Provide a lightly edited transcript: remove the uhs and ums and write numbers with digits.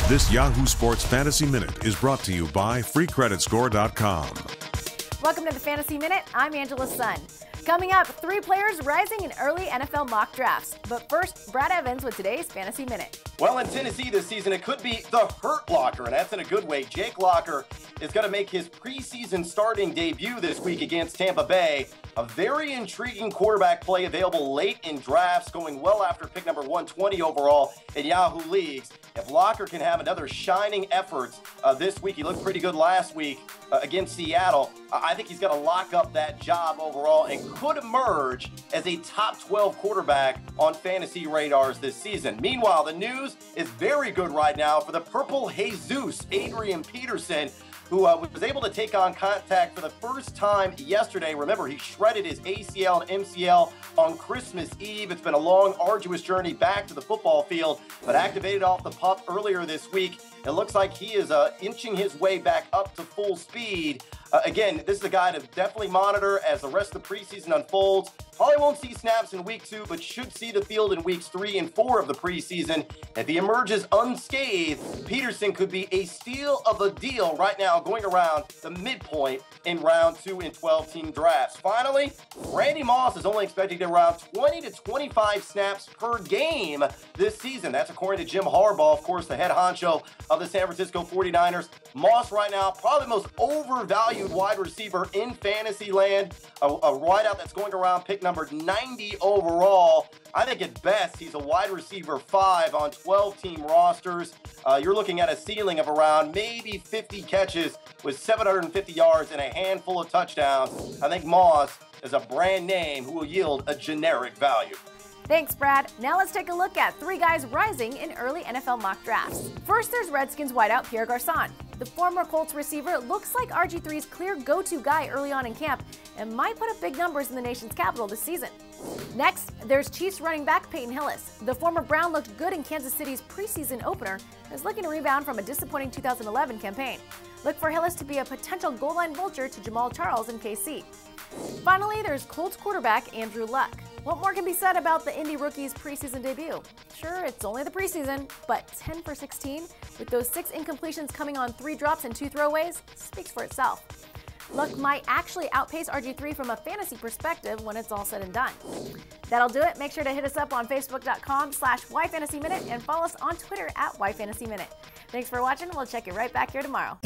This Yahoo Sports Fantasy Minute is brought to you by FreeCreditScore.com. Welcome to the Fantasy Minute. I'm Angela Sun. Coming up, 3 players rising in early NFL mock drafts. But first, Brad Evans with today's Fantasy Minute. Well, in Tennessee this season, it could be the Hurt Locker, and that's in a good way. Jake Locker is going to make his preseason starting debut this week against Tampa Bay. A very intriguing quarterback play available late in drafts, going well after pick number 120 overall in Yahoo leagues. If Locker can have another shining effort this week, he looked pretty good last week against Seattle. I think he's going to lock up that job overall and could emerge as a top 12 quarterback on fantasy radars this season. Meanwhile, the news is very good right now for the Purple Jesus, Adrian Peterson, who was able to take on contact for the first time yesterday. Remember, he shredded his ACL and MCL on Christmas Eve. It's been a long, arduous journey back to the football field, but activated off the pup earlier this week. It looks like he is inching his way back up to full speed. Again, this is a guy to definitely monitor as the rest of the preseason unfolds. Probably won't see snaps in week 2, but should see the field in weeks 3 and 4 of the preseason. If he emerges unscathed, Peterson could be a steal of a deal right now, going around the midpoint in round 2 in 12-team drafts. Finally, Randy Moss is only expected to get around 20 to 25 snaps per game this season. That's according to Jim Harbaugh, of course, the head honcho of the San Francisco 49ers. Moss right now, probably the most overvalued wide receiver in fantasy land. A wideout that's going around pick number 90 overall. I think at best he's a wide receiver 5 on 12-team rosters. You're looking at a ceiling of around maybe 50 catches with 750 yards and a handful of touchdowns. I think Moss is a brand name who will yield a generic value. Thanks, Brad. Now let's take a look at 3 guys rising in early NFL mock drafts. First, there's Redskins wideout Pierre Garçon. The former Colts receiver looks like RG3's clear go-to guy early on in camp and might put up big numbers in the nation's capital this season. Next, there's Chiefs running back Peyton Hillis. The former Brown looked good in Kansas City's preseason opener and is looking to rebound from a disappointing 2011 campaign. Look for Hillis to be a potential goal line vulture to Jamal Charles in KC. Finally, there's Colts quarterback Andrew Luck. What more can be said about the Indy rookie's preseason debut? Sure, it's only the preseason, but 10 for 16, with those 6 incompletions coming on 3 drops and 2 throwaways, speaks for itself. Luck might actually outpace RG3 from a fantasy perspective when it's all said and done. That'll do it. Make sure to hit us up on Facebook.com/YFantasyMinute and follow us on Twitter @YFantasyMinute. Thanks for watching. We'll check you right back here tomorrow.